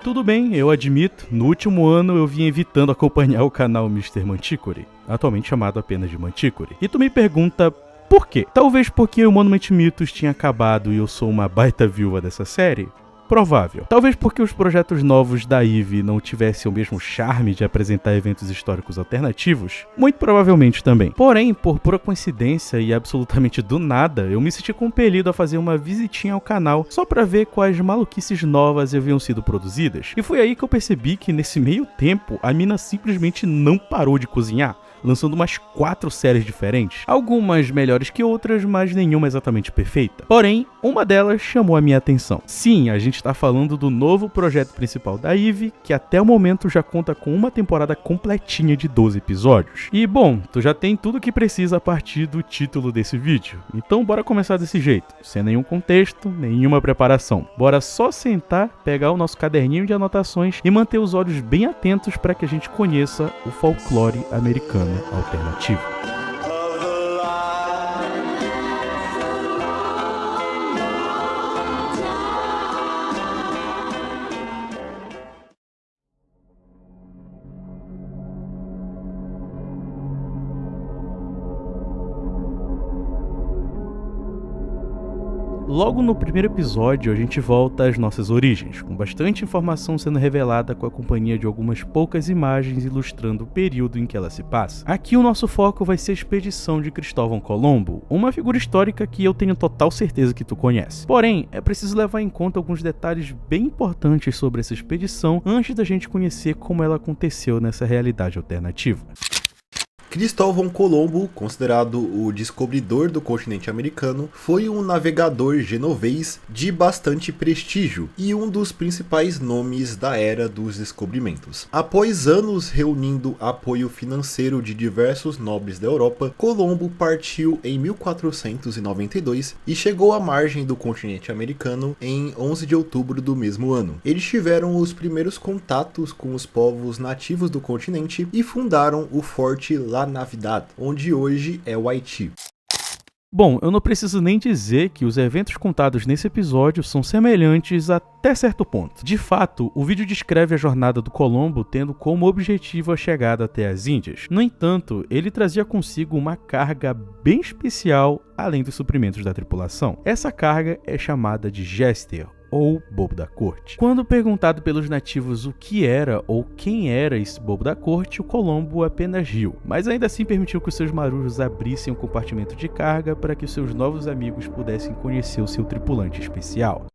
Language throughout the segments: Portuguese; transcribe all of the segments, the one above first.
tudo bem, eu admito, no último ano eu vim evitando acompanhar o canal Mr. Manticore, atualmente chamado apenas de Manticore. E tu me pergunta por quê? Talvez porque o Monument Mythos tinha acabado e eu sou uma baita viúva dessa série? Provável. Talvez porque os projetos novos da Eve não tivessem o mesmo charme de apresentar eventos históricos alternativos? Muito provavelmente também. Porém, por pura coincidência e absolutamente do nada, eu me senti compelido a fazer uma visitinha ao canal só pra ver quais maluquices novas haviam sido produzidas. E foi aí que eu percebi que nesse meio tempo, a mina simplesmente não parou de cozinhar, lançando umas 4 séries diferentes, algumas melhores que outras, mas nenhuma exatamente perfeita. Porém, uma delas chamou a minha atenção. Sim, a gente está falando do novo projeto principal da Eve, que até o momento já conta com uma temporada completinha de 12 episódios. E bom, tu já tem tudo o que precisa a partir do título desse vídeo. Então bora começar desse jeito, sem nenhum contexto, nenhuma preparação. Bora só sentar, pegar o nosso caderninho de anotações e manter os olhos bem atentos para que a gente conheça o folclore americano alternativo. Logo no primeiro episódio, a gente volta às nossas origens, com bastante informação sendo revelada com a companhia de algumas poucas imagens ilustrando o período em que ela se passa. Aqui o nosso foco vai ser a expedição de Cristóvão Colombo, uma figura histórica que eu tenho total certeza que tu conhece. Porém, é preciso levar em conta alguns detalhes bem importantes sobre essa expedição antes da gente conhecer como ela aconteceu nessa realidade alternativa. Cristóvão Colombo, considerado o descobridor do continente americano, foi um navegador genovês de bastante prestígio e um dos principais nomes da era dos descobrimentos. Após anos reunindo apoio financeiro de diversos nobres da Europa, Colombo partiu em 1492 e chegou à margem do continente americano em 11 de outubro do mesmo ano. Eles tiveram os primeiros contatos com os povos nativos do continente e fundaram o Forte La Navidad, onde hoje é o Haiti. Bom, eu não preciso nem dizer que os eventos contados nesse episódio são semelhantes até certo ponto. De fato, o vídeo descreve a jornada do Colombo tendo como objetivo a chegada até as Índias. No entanto, ele trazia consigo uma carga bem especial além dos suprimentos da tripulação. Essa carga é chamada de Jester, ou bobo da corte. Quando perguntado pelos nativos o que era ou quem era esse bobo da corte, o Colombo apenas riu, mas ainda assim permitiu que os seus marujos abrissem um compartimento de carga para que os seus novos amigos pudessem conhecer o seu tripulante especial.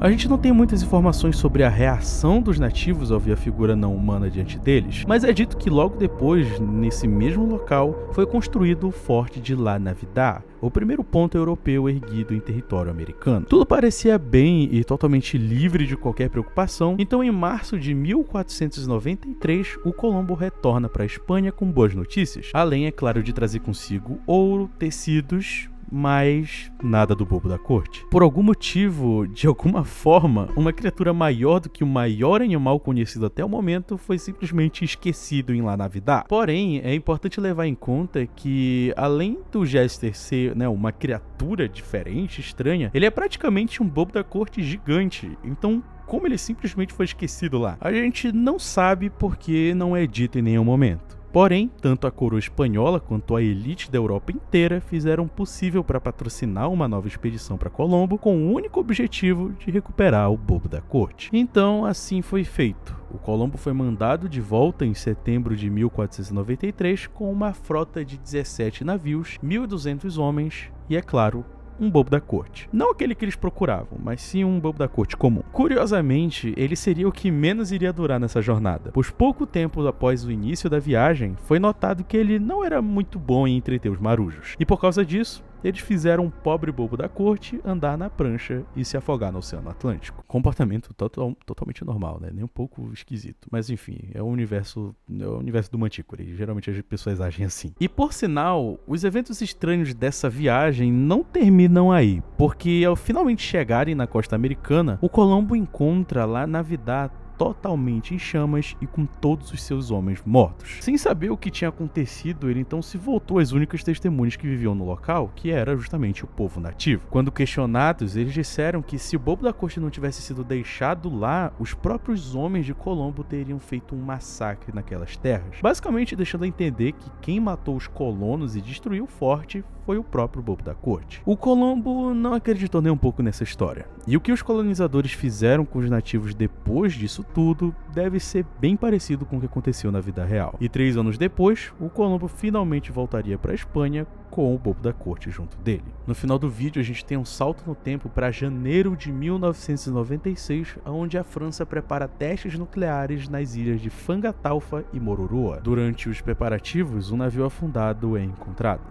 A gente não tem muitas informações sobre a reação dos nativos ao ver a figura não humana diante deles, mas é dito que logo depois, nesse mesmo local, foi construído o Forte de La Navidad, o primeiro ponto europeu erguido em território americano. Tudo parecia bem e totalmente livre de qualquer preocupação, então em março de 1493, o Colombo retorna para a Espanha com boas notícias, além, é claro, de trazer consigo ouro, tecidos, mas nada do bobo da corte. Por algum motivo, de alguma forma, uma criatura maior do que o maior animal conhecido até o momento foi simplesmente esquecido em La Navidad. Porém, é importante levar em conta que, além do Jester ser, uma criatura diferente, estranha, ele é praticamente um bobo da corte gigante. Então, como ele simplesmente foi esquecido lá? A gente não sabe porque não é dito em nenhum momento. Porém, tanto a coroa espanhola quanto a elite da Europa inteira fizeram o possível para patrocinar uma nova expedição para Colombo com o único objetivo de recuperar o bobo da corte. Então, assim foi feito. O Colombo foi mandado de volta em setembro de 1493 com uma frota de 17 navios, 1.200 homens e, é claro, um bobo da corte. Não aquele que eles procuravam, mas sim um bobo da corte comum. Curiosamente, ele seria o que menos iria durar nessa jornada, pois pouco tempo após o início da viagem, foi notado que ele não era muito bom em entreter os marujos. E por causa disso, eles fizeram um pobre bobo da corte andar na prancha e se afogar no Oceano Atlântico. Comportamento totalmente normal, né? Nem um pouco esquisito. Mas enfim, é o universo do Manticore. Geralmente as pessoas agem assim. E por sinal, os eventos estranhos dessa viagem não terminam aí, porque ao finalmente chegarem na costa americana, o Colombo encontra La Navidad totalmente em chamas e com todos os seus homens mortos. Sem saber o que tinha acontecido, ele então se voltou às únicas testemunhas que viviam no local, que era justamente o povo nativo. Quando questionados, eles disseram que se o bobo da corte não tivesse sido deixado lá, os próprios homens de Colombo teriam feito um massacre naquelas terras, basicamente deixando a entender que quem matou os colonos e destruiu o forte foi o próprio bobo da corte. O Colombo não acreditou nem um pouco nessa história, e o que os colonizadores fizeram com os nativos depois disso tudo deve ser bem parecido com o que aconteceu na vida real. E 3 anos depois, o Colombo finalmente voltaria para a Espanha com o bobo da corte junto dele. No final do vídeo a gente tem um salto no tempo para janeiro de 1996, onde a França prepara testes nucleares nas ilhas de Fangataufa e Mororoa. Durante os preparativos, um navio afundado é encontrado.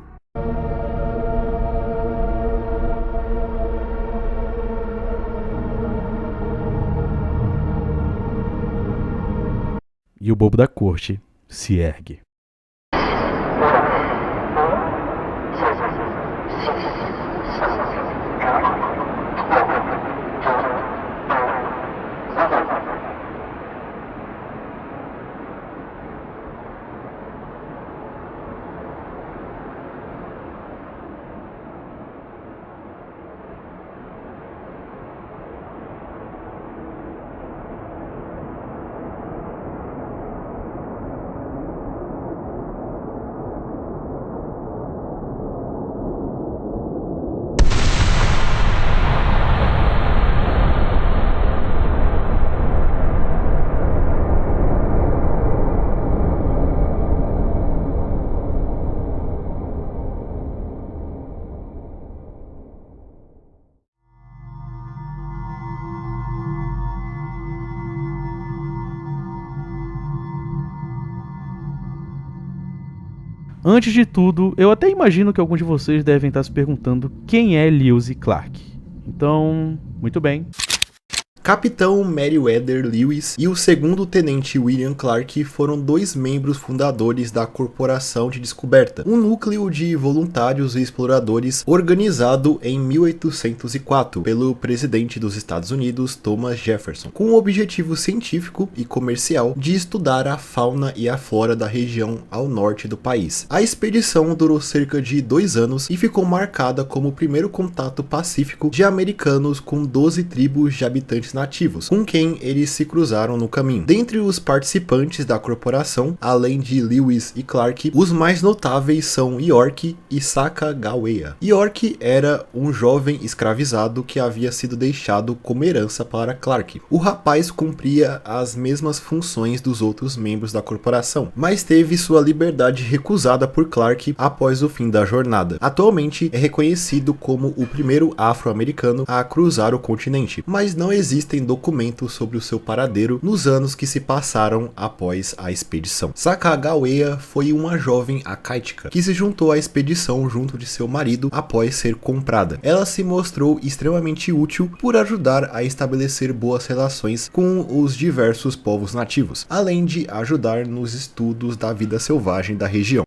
E o bobo da corte se ergue. Antes de tudo, eu até imagino que alguns de vocês devem estar se perguntando quem é Lewis e Clark. Então, muito bem. Capitão Meriwether Lewis e o segundo tenente William Clark foram 2 membros fundadores da Corporação de Descoberta, um núcleo de voluntários e exploradores organizado em 1804 pelo presidente dos Estados Unidos, Thomas Jefferson, com o objetivo científico e comercial de estudar a fauna e a flora da região ao norte do país. A expedição durou cerca de 2 anos e ficou marcada como o primeiro contato pacífico de americanos com 12 tribos de habitantes nativos, com quem eles se cruzaram no caminho. Dentre os participantes da corporação, além de Lewis e Clark, os mais notáveis são York e Sacagawea. York era um jovem escravizado que havia sido deixado como herança para Clark. O rapaz cumpria as mesmas funções dos outros membros da corporação, mas teve sua liberdade recusada por Clark após o fim da jornada. Atualmente é reconhecido como o primeiro afro-americano a cruzar o continente, mas não existem documentos sobre o seu paradeiro nos anos que se passaram após a expedição. Sacagawea foi uma jovem acaítica que se juntou à expedição junto de seu marido após ser comprada. Ela se mostrou extremamente útil por ajudar a estabelecer boas relações com os diversos povos nativos, além de ajudar nos estudos da vida selvagem da região.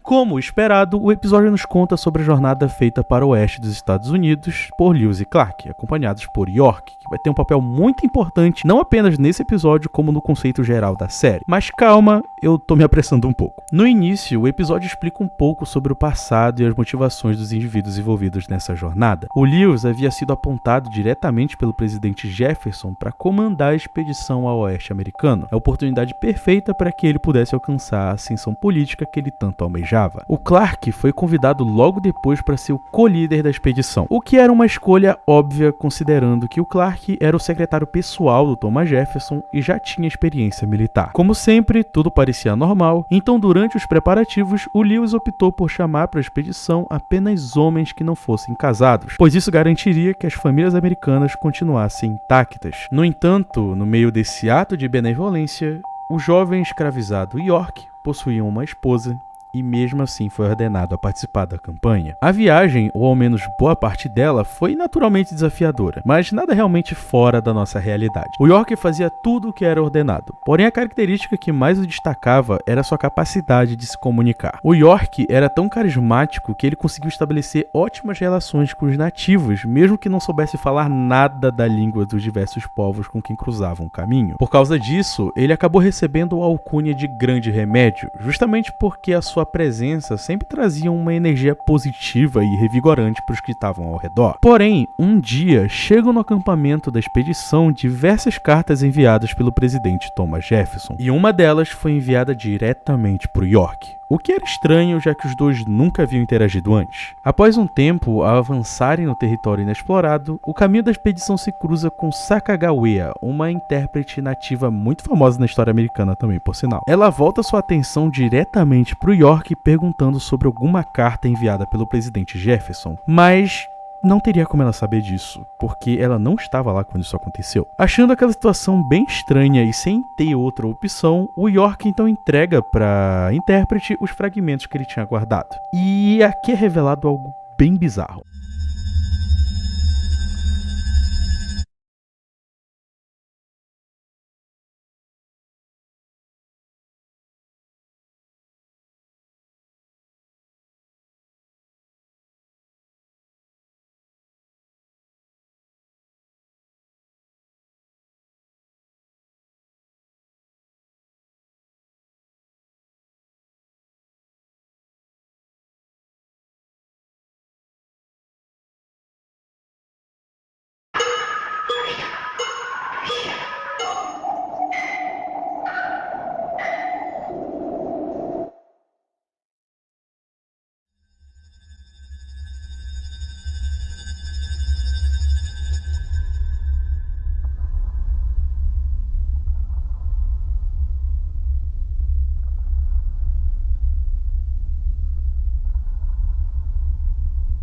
Como esperado, o episódio nos conta sobre a jornada feita para o oeste dos Estados Unidos por Lewis e Clark, acompanhados por York, que vai ter um papel muito importante não apenas nesse episódio, como no conceito geral da série. Mas calma, eu tô me apressando um pouco. No início, o episódio explica um pouco sobre o passado e as motivações dos indivíduos envolvidos nessa jornada. O Lewis havia sido apontado diretamente pelo presidente Jefferson para comandar a expedição ao oeste americano, a oportunidade perfeita para que ele pudesse alcançar a ascensão política que ele tanto almejava. O Clark foi convidado logo depois para ser o co-líder da expedição, o que era uma escolha óbvia considerando que o Clark era o secretário pessoal do Thomas Jefferson e já tinha experiência militar. Como sempre, tudo parecia normal, então durante os preparativos, o Lewis optou por chamar para a expedição apenas homens que não fossem casados, pois isso garantiria que as famílias americanas continuassem intactas. No entanto, no meio desse ato de benevolência, o jovem escravizado York possuía uma esposa e mesmo assim foi ordenado a participar da campanha. A viagem, ou ao menos boa parte dela, foi naturalmente desafiadora, mas nada realmente fora da nossa realidade. O York fazia tudo o que era ordenado, porém a característica que mais o destacava era sua capacidade de se comunicar. O York era tão carismático que ele conseguiu estabelecer ótimas relações com os nativos, mesmo que não soubesse falar nada da língua dos diversos povos com quem cruzavam o caminho. Por causa disso, ele acabou recebendo a alcunha de Grande Remédio, justamente porque a sua presença sempre trazia uma energia positiva e revigorante para os que estavam ao redor. Porém, um dia chegam no acampamento da expedição diversas cartas enviadas pelo presidente Thomas Jefferson, e uma delas foi enviada diretamente para o York, o que era estranho, já que os dois nunca haviam interagido antes. Após um tempo, ao avançarem no território inexplorado, o caminho da expedição se cruza com Sacagawea, uma intérprete nativa muito famosa na história americana também, por sinal. Ela volta sua atenção diretamente para o York perguntando sobre alguma carta enviada pelo presidente Jefferson, mas não teria como ela saber disso, porque ela não estava lá quando isso aconteceu. Achando aquela situação bem estranha e sem ter outra opção, o York então entrega para a intérprete os fragmentos que ele tinha guardado. E aqui é revelado algo bem bizarro.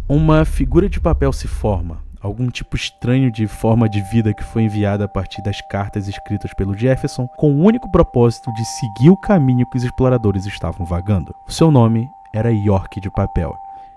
Uma figura de papel se forma, algum tipo estranho de forma de vida que foi enviada a partir das cartas escritas pelo Jefferson, com o único propósito de seguir o caminho que os exploradores estavam vagando. O seu nome era York de papel.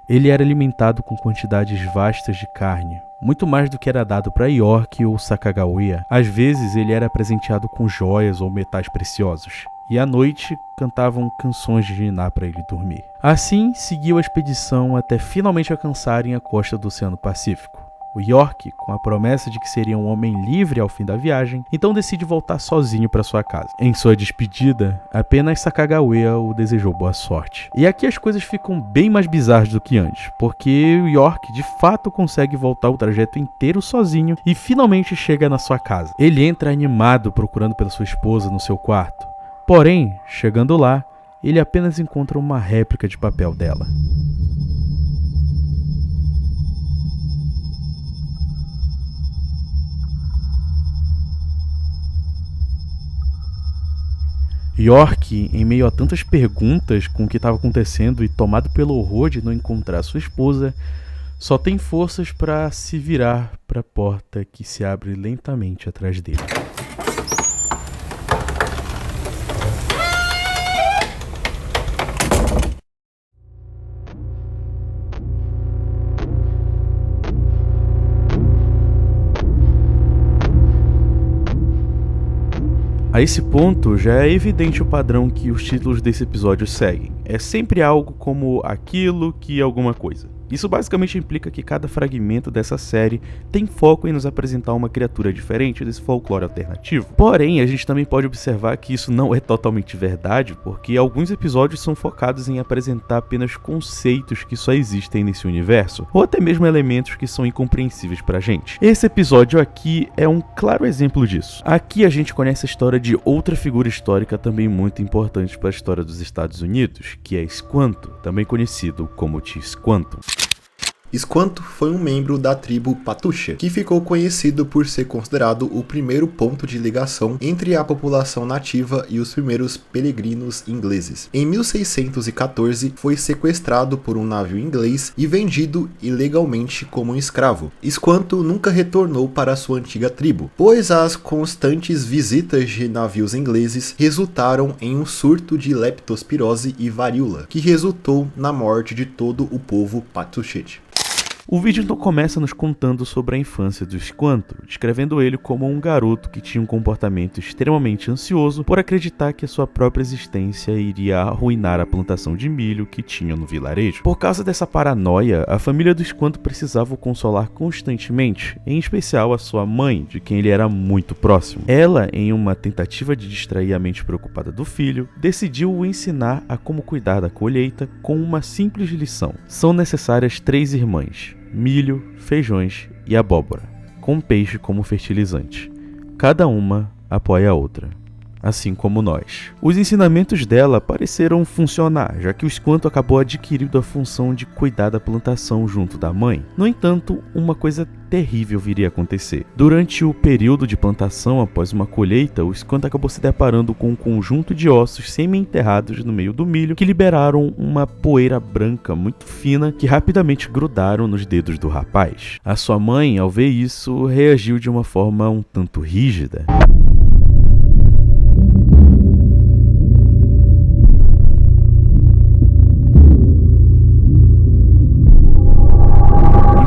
Ele era alimentado com quantidades vastas de carne, muito mais do que era dado para York ou Sacagawea. Às vezes ele era presenteado com joias ou metais preciosos, e à noite cantavam canções de ninar para ele dormir. Assim, seguiu a expedição até finalmente alcançarem a costa do Oceano Pacífico. O York, com a promessa de que seria um homem livre ao fim da viagem, então decide voltar sozinho para sua casa. Em sua despedida, apenas Sacagawea o desejou boa sorte. E aqui as coisas ficam bem mais bizarras do que antes, porque o York de fato consegue voltar o trajeto inteiro sozinho e finalmente chega na sua casa. Ele entra animado procurando pela sua esposa no seu quarto. Porém, chegando lá, ele apenas encontra uma réplica de papel dela. York, em meio a tantas perguntas com o que estava acontecendo e tomado pelo horror de não encontrar sua esposa, só tem forças para se virar para a porta que se abre lentamente atrás dele. A esse ponto, já é evidente o padrão que os títulos desse episódio seguem. É sempre algo como aquilo que alguma coisa. Isso basicamente implica que cada fragmento dessa série tem foco em nos apresentar uma criatura diferente desse folclore alternativo. Porém, a gente também pode observar que isso não é totalmente verdade, porque alguns episódios são focados em apresentar apenas conceitos que só existem nesse universo, ou até mesmo elementos que são incompreensíveis pra gente. Esse episódio aqui é um claro exemplo disso. Aqui a gente conhece a história de outra figura histórica também muito importante para a história dos Estados Unidos, que é Squanto, também conhecido como T. Squantum. Esquanto foi um membro da tribo Patuxa, que ficou conhecido por ser considerado o primeiro ponto de ligação entre a população nativa e os primeiros peregrinos ingleses. Em 1614, foi sequestrado por um navio inglês e vendido ilegalmente como um escravo. Esquanto nunca retornou para sua antiga tribo, pois as constantes visitas de navios ingleses resultaram em um surto de leptospirose e varíola, que resultou na morte de todo o povo patuxete. O vídeo então começa nos contando sobre a infância do Esquanto, descrevendo ele como um garoto que tinha um comportamento extremamente ansioso por acreditar que a sua própria existência iria arruinar a plantação de milho que tinha no vilarejo. Por causa dessa paranoia, a família do Esquanto precisava o consolar constantemente, em especial a sua mãe, de quem ele era muito próximo. Ela, em uma tentativa de distrair a mente preocupada do filho, decidiu o ensinar a como cuidar da colheita com uma simples lição. São necessárias 3 irmãs: milho, feijões e abóbora, com peixe como fertilizante. Cada uma apoia a outra, assim como nós. Os ensinamentos dela pareceram funcionar, já que o Esquanto acabou adquirindo a função de cuidar da plantação junto da mãe. No entanto, uma coisa terrível viria a acontecer. Durante o período de plantação após uma colheita, o Esquanto acabou se deparando com um conjunto de ossos semi-enterrados no meio do milho que liberaram uma poeira branca muito fina que rapidamente grudaram nos dedos do rapaz. A sua mãe, ao ver isso, reagiu de uma forma um tanto rígida.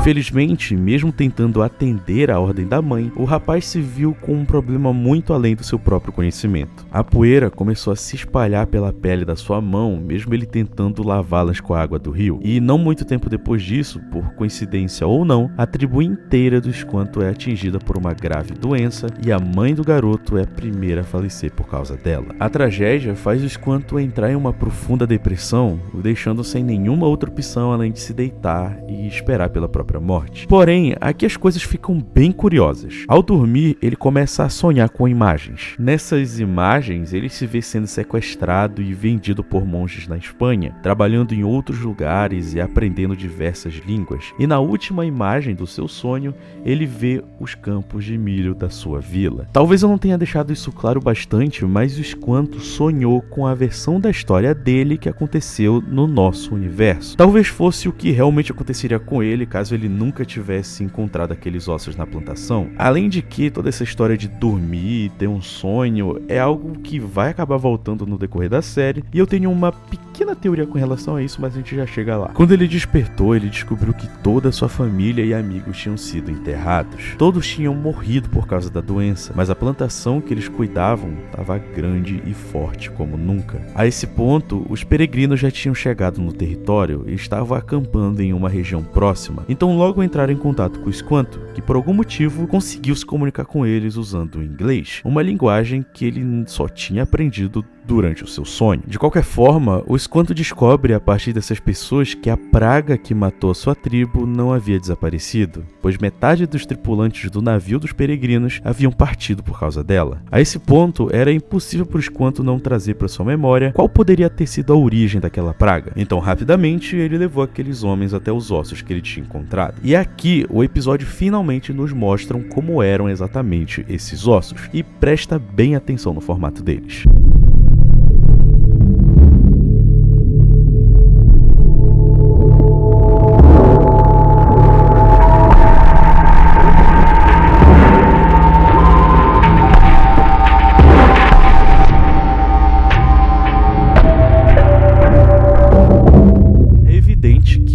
Infelizmente, mesmo tentando atender à ordem da mãe, o rapaz se viu com um problema muito além do seu próprio conhecimento. A poeira começou a se espalhar pela pele da sua mão, mesmo ele tentando lavá-las com a água do rio. E não muito tempo depois disso, por coincidência ou não, a tribo inteira do Esquanto é atingida por uma grave doença e a mãe do garoto é a primeira a falecer por causa dela. A tragédia faz o Esquanto entrar em uma profunda depressão, o deixando sem nenhuma outra opção além de se deitar e esperar pela própria morte. Porém, aqui as coisas ficam bem curiosas. Ao dormir, ele começa a sonhar com imagens. Nessas imagens, ele se vê sendo sequestrado e vendido por monges na Espanha, trabalhando em outros lugares e aprendendo diversas línguas. E na última imagem do seu sonho, ele vê os campos de milho da sua vila. Talvez eu não tenha deixado isso claro bastante, mas o Esquanto sonhou com a versão da história dele que aconteceu no nosso universo. Talvez fosse o que realmente aconteceria com ele caso ele nunca tivesse encontrado aqueles ossos na plantação. Além de que toda essa história de dormir e ter um sonho é algo que vai acabar voltando no decorrer da série, e eu tenho uma pequena teoria com relação a isso, mas a gente já chega lá. Quando ele despertou, ele descobriu que toda a sua família e amigos tinham sido enterrados. Todos tinham morrido por causa da doença, mas a plantação que eles cuidavam estava grande e forte como nunca. A esse ponto, os peregrinos já tinham chegado no território e estavam acampando em uma região próxima. Então logo entraram em contato com o Esquanto, que por algum motivo conseguiu se comunicar com eles usando o inglês, uma linguagem que ele só tinha aprendido durante o seu sonho. De qualquer forma, o Esquanto descobre a partir dessas pessoas que a praga que matou a sua tribo não havia desaparecido, pois metade dos tripulantes do navio dos peregrinos haviam partido por causa dela. A esse ponto, era impossível para o Esquanto não trazer para sua memória qual poderia ter sido a origem daquela praga. Então, rapidamente, ele levou aqueles homens até os ossos que ele tinha encontrado. E aqui, o episódio finalmente nos mostra como eram exatamente esses ossos, e presta bem atenção no formato deles.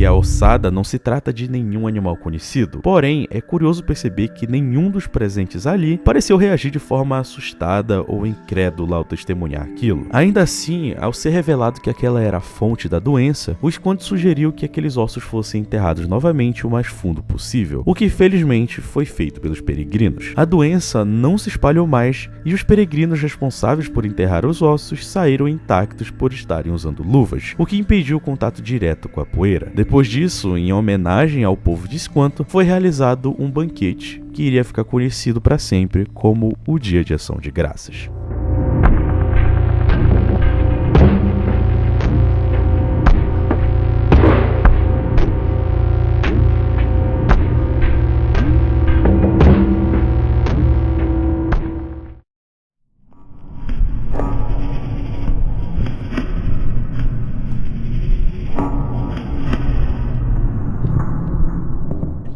A ossada não se trata de nenhum animal conhecido, porém é curioso perceber que nenhum dos presentes ali pareceu reagir de forma assustada ou incrédula ao testemunhar aquilo. Ainda assim, ao ser revelado que aquela era a fonte da doença, o Esquanto sugeriu que aqueles ossos fossem enterrados novamente o mais fundo possível, o que felizmente foi feito pelos peregrinos. A doença não se espalhou mais e os peregrinos responsáveis por enterrar os ossos saíram intactos por estarem usando luvas, o que impediu o contato direto com a poeira. Depois disso, em homenagem ao povo de Esquanto, foi realizado um banquete que iria ficar conhecido para sempre como o Dia de Ação de Graças.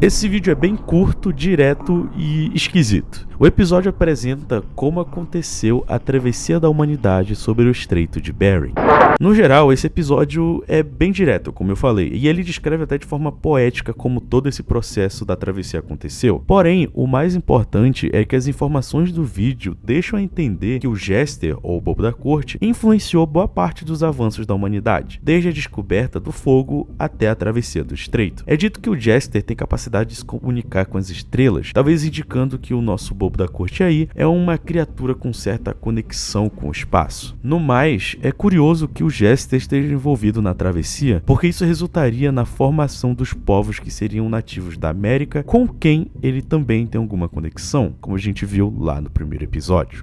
Esse vídeo é bem curto, direto e esquisito. O episódio apresenta como aconteceu a travessia da humanidade sobre o Estreito de Bering. No geral, esse episódio é bem direto, como eu falei, e ele descreve até de forma poética como todo esse processo da travessia aconteceu. Porém, o mais importante é que as informações do vídeo deixam a entender que o Jester, ou o Bobo da Corte, influenciou boa parte dos avanços da humanidade, desde a descoberta do fogo até a travessia do Estreito. É dito que o Jester tem capacidade de se comunicar com as estrelas, talvez indicando que o nosso Bobo da Corte aí é uma criatura com certa conexão com o espaço. No mais, é curioso que o Jester esteja envolvido na travessia, porque isso resultaria na formação dos povos que seriam nativos da América, com quem ele também tem alguma conexão, como a gente viu lá no primeiro episódio.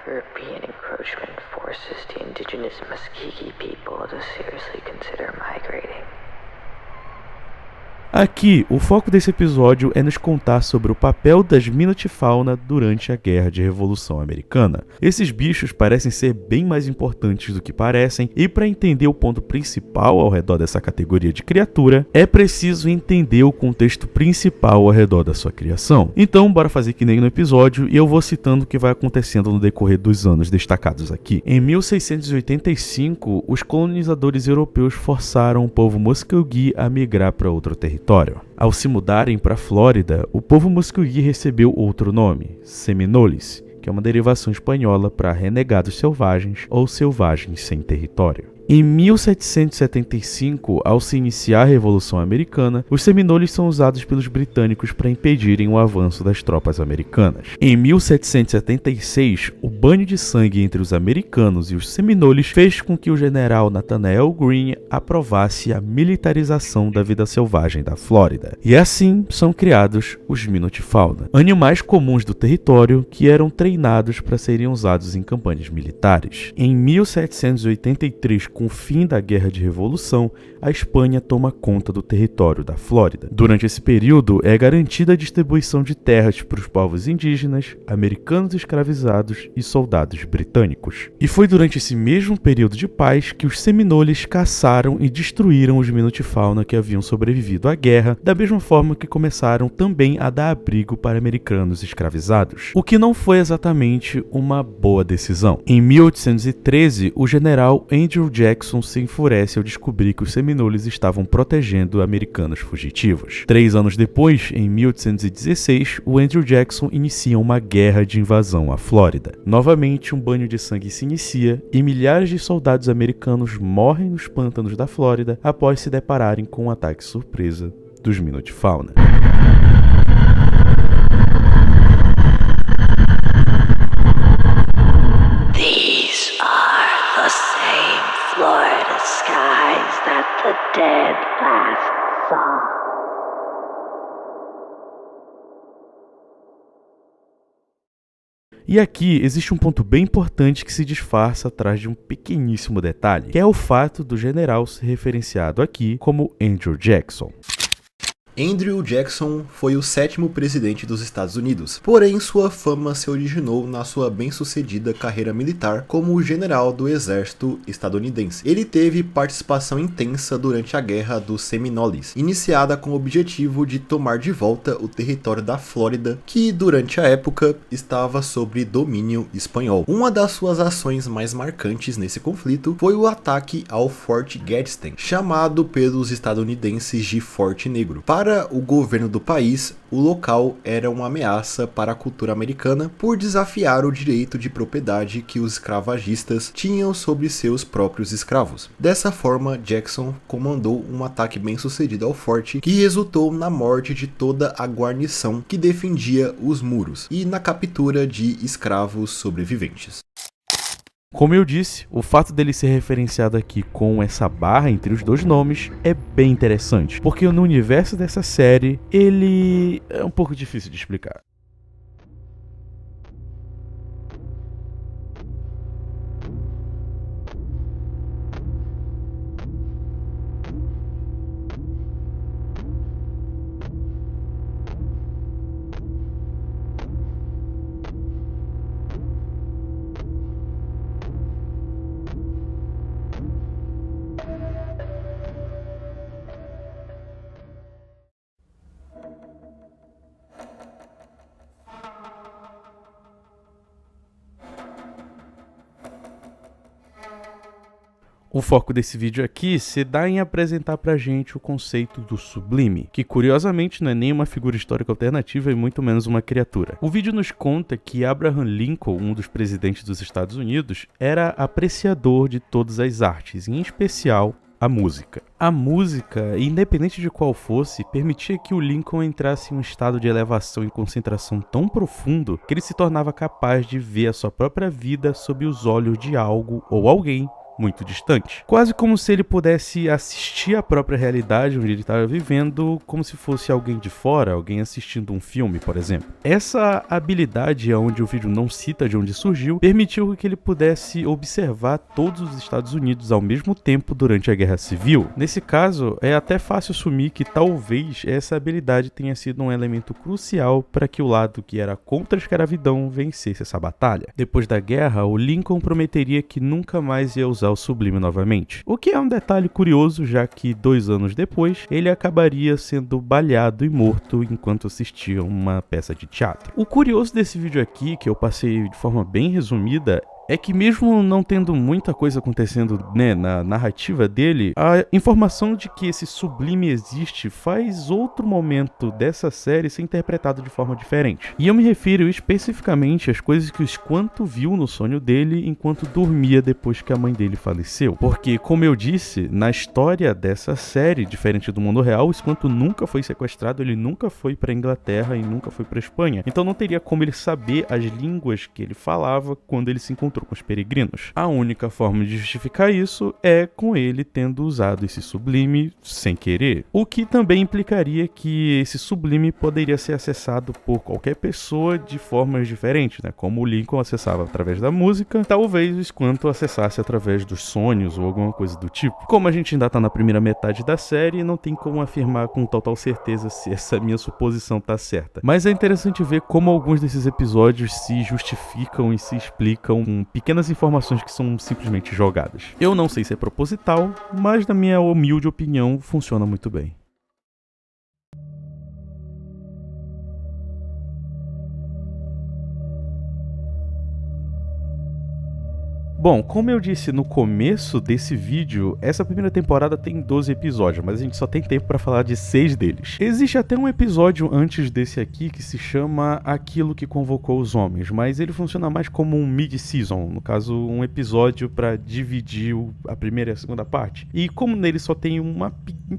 European encroachment forces the indigenous Muskegee people to seriously consider migrating. Aqui, o foco desse episódio é nos contar sobre o papel das Minotafauna durante a Guerra de Revolução Americana. Esses bichos parecem ser bem mais importantes do que parecem, e para entender o ponto principal ao redor dessa categoria de criatura, é preciso entender o contexto principal ao redor da sua criação. Então, bora fazer que nem no episódio, e eu vou citando o que vai acontecendo no decorrer dos anos destacados aqui. Em 1685, os colonizadores europeus forçaram o povo Muskogee a migrar para outro território. Ao se mudarem para a Flórida, o povo Muskogee recebeu outro nome, Seminoles, que é uma derivação espanhola para renegados selvagens ou selvagens sem território. Em 1775, ao se iniciar a Revolução Americana, os Seminoles são usados pelos britânicos para impedirem o avanço das tropas americanas. Em 1776, o banho de sangue entre os americanos e os Seminoles fez com que o general Nathanael Greene aprovasse a militarização da vida selvagem da Flórida. E assim são criados os Minotafauna, animais comuns do território que eram treinados para serem usados em campanhas militares. Em 1783, com o fim da Guerra de Revolução, a Espanha toma conta do território da Flórida. Durante esse período, é garantida a distribuição de terras para os povos indígenas, americanos escravizados e soldados britânicos. E foi durante esse mesmo período de paz que os Seminoles caçaram e destruíram os Minotafauna que haviam sobrevivido à guerra, da mesma forma que começaram também a dar abrigo para americanos escravizados, o que não foi exatamente uma boa decisão. Em 1813, o general Andrew Jackson se enfurece ao descobrir que os Seminoles estavam protegendo americanos fugitivos. 3 anos depois, em 1816, o Andrew Jackson inicia uma guerra de invasão à Flórida. Novamente, um banho de sangue se inicia e milhares de soldados americanos morrem nos pântanos da Flórida após se depararem com um ataque surpresa dos Minotafauna. Florida skies that the dead last saw. E aqui existe um ponto bem importante que se disfarça atrás de um pequeníssimo detalhe, que é o fato do general ser referenciado aqui como Andrew Jackson. Andrew Jackson foi o 7º presidente dos Estados Unidos, porém sua fama se originou na sua bem-sucedida carreira militar como general do exército estadunidense. Ele teve participação intensa durante a Guerra dos Seminoles, iniciada com o objetivo de tomar de volta o território da Flórida, que durante a época estava sob domínio espanhol. Uma das suas ações mais marcantes nesse conflito foi o ataque ao Fort Gadsden, chamado pelos estadunidenses de Forte Negro, para Para o governo do país, o local era uma ameaça para a cultura americana por desafiar o direito de propriedade que os escravagistas tinham sobre seus próprios escravos. Dessa forma, Jackson comandou um ataque bem-sucedido ao forte que resultou na morte de toda a guarnição que defendia os muros e na captura de escravos sobreviventes. Como eu disse, o fato dele ser referenciado aqui com essa barra entre os dois nomes é bem interessante, porque no universo dessa série, ele é um pouco difícil de explicar. O foco desse vídeo aqui se dá em apresentar pra gente o conceito do sublime, que curiosamente não é nem uma figura histórica alternativa e muito menos uma criatura. O vídeo nos conta que Abraham Lincoln, um dos presidentes dos Estados Unidos, era apreciador de todas as artes, em especial a música. A música, independente de qual fosse, permitia que o Lincoln entrasse em um estado de elevação e concentração tão profundo que ele se tornava capaz de ver a sua própria vida sob os olhos de algo ou alguém muito distante. Quase como se ele pudesse assistir a própria realidade onde ele estava vivendo, como se fosse alguém de fora, alguém assistindo um filme, por exemplo. Essa habilidade, onde o vídeo não cita de onde surgiu, permitiu que ele pudesse observar todos os Estados Unidos ao mesmo tempo durante a Guerra Civil. Nesse caso, é até fácil assumir que talvez essa habilidade tenha sido um elemento crucial para que o lado que era contra a escravidão vencesse essa batalha. Depois da guerra, o Lincoln prometeria que nunca mais ia usar o sublime novamente. O que é um detalhe curioso, já que 2 anos depois, ele acabaria sendo baleado e morto enquanto assistia uma peça de teatro. O curioso desse vídeo aqui, que eu passei de forma bem resumida, é que mesmo não tendo muita coisa acontecendo, né, na narrativa dele, a informação de que esse sublime existe faz outro momento dessa série ser interpretado de forma diferente. E eu me refiro especificamente às coisas que o Squanto viu no sonho dele enquanto dormia depois que a mãe dele faleceu. Porque, como eu disse, na história dessa série, diferente do mundo real, o Squanto nunca foi sequestrado, ele nunca foi pra Inglaterra e nunca foi pra Espanha. Então não teria como ele saber as línguas que ele falava quando ele se encontrou com os peregrinos. A única forma de justificar isso é com ele tendo usado esse sublime sem querer, o que também implicaria que esse sublime poderia ser acessado por qualquer pessoa de formas diferentes, né? Como o Lincoln acessava através da música, talvez o Squanto acessasse através dos sonhos ou alguma coisa do tipo. Como a gente ainda tá na primeira metade da série, não tem como afirmar com total certeza se essa minha suposição tá certa. Mas é interessante ver como alguns desses episódios se justificam e se explicam com pequenas informações que são simplesmente jogadas. Eu não sei se é proposital, mas na minha humilde opinião funciona muito bem. Bom, como eu disse no começo desse vídeo, essa primeira temporada tem 12 episódios, mas a gente só tem tempo pra falar de 6 deles. Existe até um episódio antes desse aqui que se chama Aquilo que Convocou os Homens, mas ele funciona mais como um mid-season, no caso um episódio pra dividir a primeira e a segunda parte. E como nele só tem uma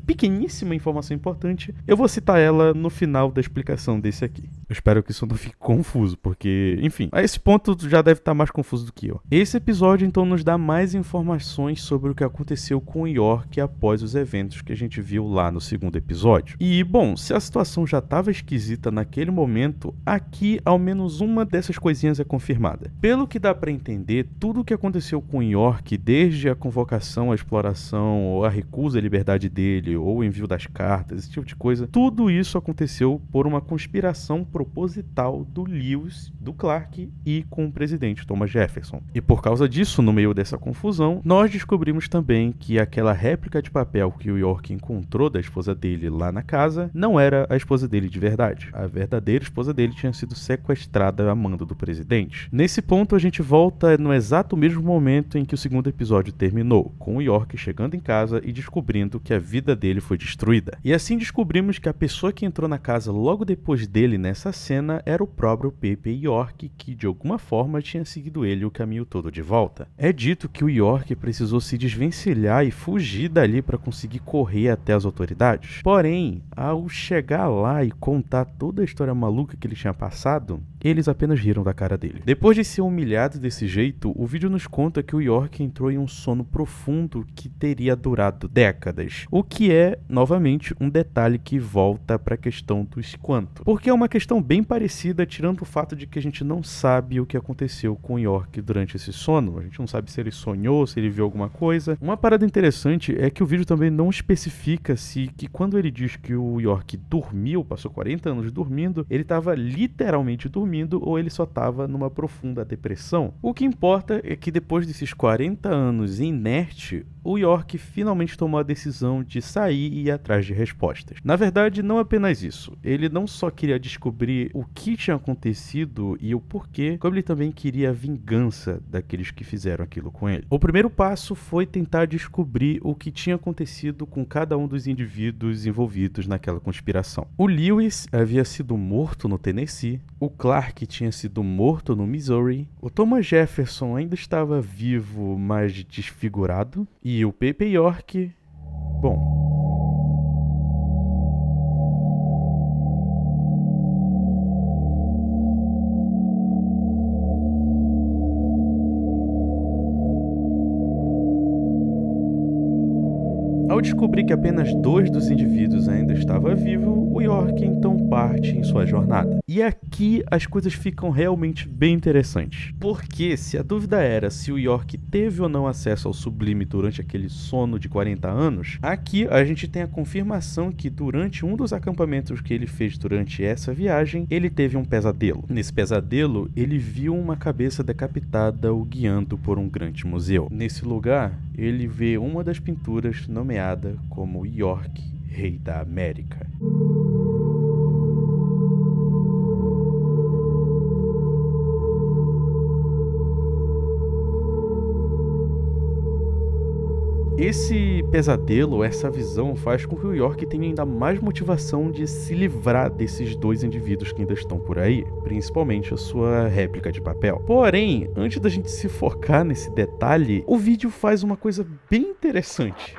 pequeníssima informação importante, eu vou citar ela no final da explicação desse aqui. Eu espero que isso não fique confuso, porque, enfim, a esse ponto já deve estar mais confuso do que eu. Esse episódio então nos dá mais informações sobre o que aconteceu com York após os eventos que a gente viu lá no segundo episódio. E, bom, se a situação já estava esquisita naquele momento, aqui ao menos uma dessas coisinhas é confirmada. Pelo que dá para entender, tudo o que aconteceu com York, desde a convocação à exploração, ou a recusa à liberdade dele, ou o envio das cartas, esse tipo de coisa, tudo isso aconteceu por uma conspiração por proposital do Lewis, do Clark e com o presidente Thomas Jefferson. E por causa disso, no meio dessa confusão, nós descobrimos também que aquela réplica de papel que o York encontrou da esposa dele lá na casa não era a esposa dele de verdade. A verdadeira esposa dele tinha sido sequestrada a mando do presidente. Nesse ponto, a gente volta no exato mesmo momento em que o segundo episódio terminou, com o York chegando em casa e descobrindo que a vida dele foi destruída. E assim descobrimos que a pessoa que entrou na casa logo depois dele nessa cena era o próprio Pepe York, que de alguma forma tinha seguido ele o caminho todo de volta. É dito que o York precisou se desvencilhar e fugir dali para conseguir correr até as autoridades. Porém, ao chegar lá e contar toda a história maluca que ele tinha passado, eles apenas riram da cara dele. Depois de ser humilhado desse jeito, o vídeo nos conta que o York entrou em um sono profundo que teria durado décadas, o que é, novamente, um detalhe que volta para a questão dos quanto. Porque é uma questão bem parecida, tirando o fato de que a gente não sabe o que aconteceu com o York durante esse sono. A gente não sabe se ele sonhou, se ele viu alguma coisa. Uma parada interessante é que o vídeo também não especifica se que quando ele diz que o York dormiu, passou 40 anos dormindo, ele estava literalmente dormindo ou ele só estava numa profunda depressão. O que importa é que depois desses 40 anos inerte, o York finalmente tomou a decisão de sair e ir atrás de respostas. Na verdade, não apenas isso. Ele não só queria descobrir o que tinha acontecido e o porquê, como ele também queria a vingança daqueles que fizeram aquilo com ele. O primeiro passo foi tentar descobrir o que tinha acontecido com cada um dos indivíduos envolvidos naquela conspiração. O Lewis havia sido morto no Tennessee, o Clark tinha sido morto no Missouri, o Thomas Jefferson ainda estava vivo, mas desfigurado, e o Pepe York, bom... Ao descobrir que apenas 2 dos indivíduos ainda estavam vivos, o York então parte em sua jornada. E aqui as coisas ficam realmente bem interessantes. Porque se a dúvida era se o York teve ou não acesso ao sublime durante aquele sono de 40 anos, aqui a gente tem a confirmação que durante um dos acampamentos que ele fez durante essa viagem, ele teve um pesadelo. Nesse pesadelo, ele viu uma cabeça decapitada o guiando por um grande museu. Nesse lugar, ele vê uma das pinturas nomeada como York, Rei da América. Esse pesadelo, essa visão, faz com que o York tenha ainda mais motivação de se livrar desses 2 indivíduos que ainda estão por aí, principalmente a sua réplica de papel. Porém, antes da gente se focar nesse detalhe, o vídeo faz uma coisa bem interessante.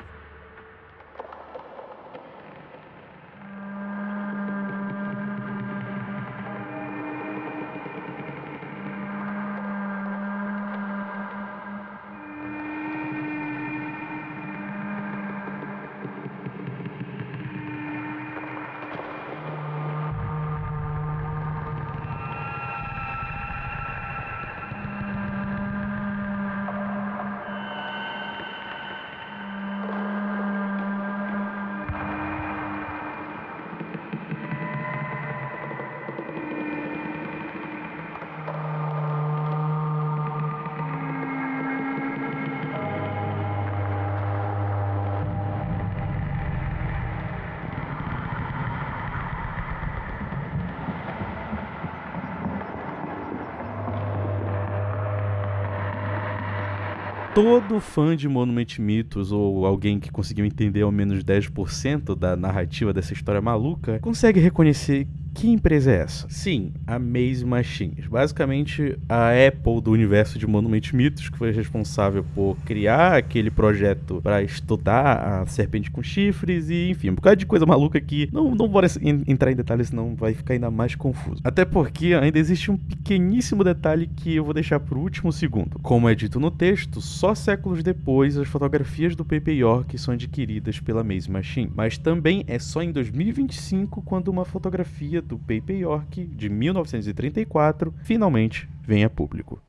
Todo fã de Monument Mythos ou alguém que conseguiu entender ao menos 10% da narrativa dessa história maluca consegue reconhecer que empresa é essa? Sim, a Maze Machines. Basicamente, a Apple do universo de Monument Mythos, que foi responsável por criar aquele projeto para estudar a serpente com chifres e, enfim, um bocado de coisa maluca que não bora entrar em detalhes, senão vai ficar ainda mais confuso. Até porque ainda existe um pequeníssimo detalhe que eu vou deixar pro último segundo. Como é dito no texto, só séculos depois as fotografias do Pepe York são adquiridas pela Maze Machine. Mas também é só em 2025 quando uma fotografia do Pepe York, de 1934, finalmente vem a público.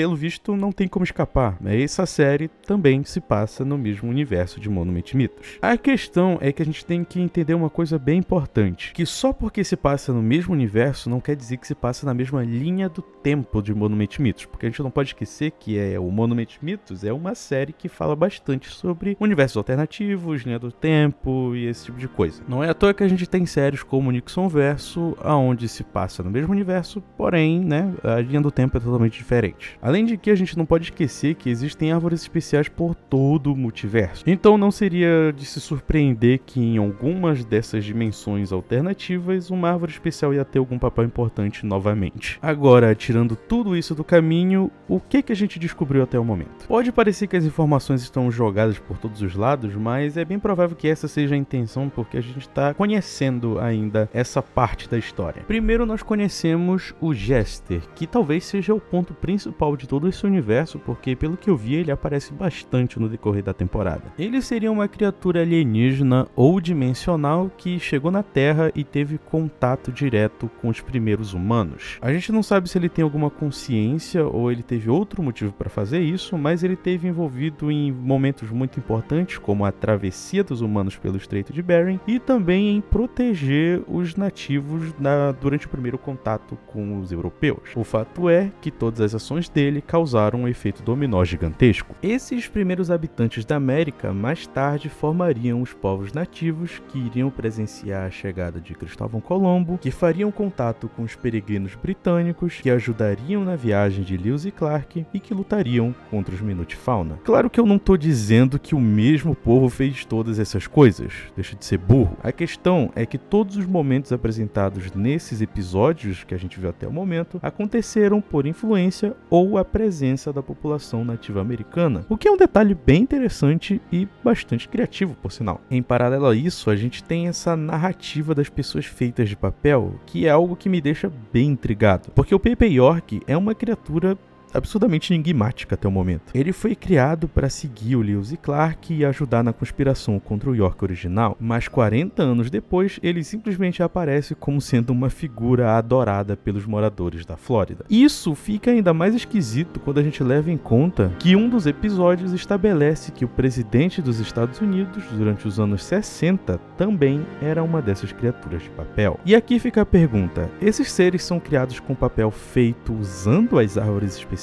pelo visto, não tem como escapar. Essa série também se passa no mesmo universo de Monument Mythos. A questão é que a gente tem que entender uma coisa bem importante, que só porque se passa no mesmo universo não quer dizer que se passa na mesma linha do tempo de Monument Mythos, porque a gente não pode esquecer que o Monument Mythos é uma série que fala bastante sobre universos alternativos, linha do tempo e esse tipo de coisa. Não é à toa que a gente tem séries como Nixon Verso, aonde se passa no mesmo universo, porém, a linha do tempo é totalmente diferente. Além de que a gente não pode esquecer que existem árvores especiais por todo o multiverso. Então não seria de se surpreender que em algumas dessas dimensões alternativas uma árvore especial ia ter algum papel importante novamente. Agora, tirando tudo isso do caminho, o que a gente descobriu até o momento? Pode parecer que as informações estão jogadas por todos os lados, mas é bem provável que essa seja a intenção, porque a gente está conhecendo ainda essa parte da história. Primeiro nós conhecemos o Jester, que talvez seja o ponto principal de todo esse universo, porque pelo que eu vi ele aparece bastante no decorrer da temporada. Ele seria uma criatura alienígena ou dimensional que chegou na Terra e teve contato direto com os primeiros humanos. A gente não sabe se ele tem alguma consciência ou ele teve outro motivo para fazer isso, mas ele esteve envolvido em momentos muito importantes, como a travessia dos humanos pelo Estreito de Bering e também em proteger os nativos durante o primeiro contato com os europeus. O fato é que todas as ações dele causaram um efeito dominó gigantesco. Esses primeiros habitantes da América mais tarde formariam os povos nativos que iriam presenciar a chegada de Cristóvão Colombo, que fariam contato com os peregrinos britânicos, que ajudariam na viagem de Lewis e Clark e que lutariam contra os Minutefauna. Claro que eu não estou dizendo que o mesmo povo fez todas essas coisas, deixa de ser burro. A questão é que todos os momentos apresentados nesses episódios que a gente viu até o momento aconteceram por influência ou a presença da população nativa americana, o que é um detalhe bem interessante e bastante criativo, por sinal. Em paralelo a isso, a gente tem essa narrativa das pessoas feitas de papel, que é algo que me deixa bem intrigado, porque o Pepe York é uma criatura absurdamente enigmática até o momento. Ele foi criado para seguir o Lewis e Clark e ajudar na conspiração contra o York original, mas 40 anos depois ele simplesmente aparece como sendo uma figura adorada pelos moradores da Flórida. Isso fica ainda mais esquisito quando a gente leva em conta que um dos episódios estabelece que o presidente dos Estados Unidos, durante os anos 60, também era uma dessas criaturas de papel. E aqui fica a pergunta: esses seres são criados com papel feito usando as árvores especiais?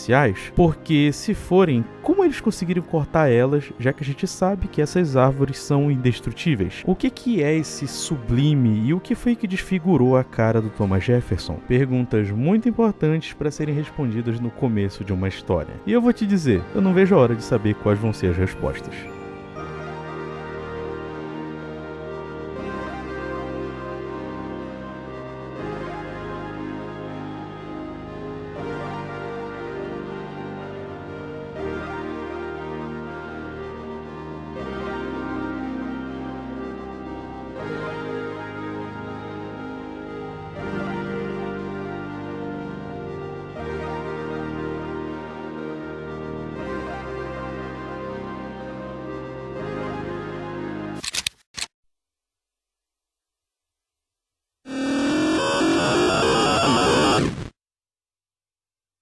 Porque se forem, como eles conseguiram cortar elas, já que a gente sabe que essas árvores são indestrutíveis? O que é esse sublime e o que foi que desfigurou a cara do Thomas Jefferson? Perguntas muito importantes para serem respondidas no começo de uma história. E eu vou te dizer, eu não vejo a hora de saber quais vão ser as respostas.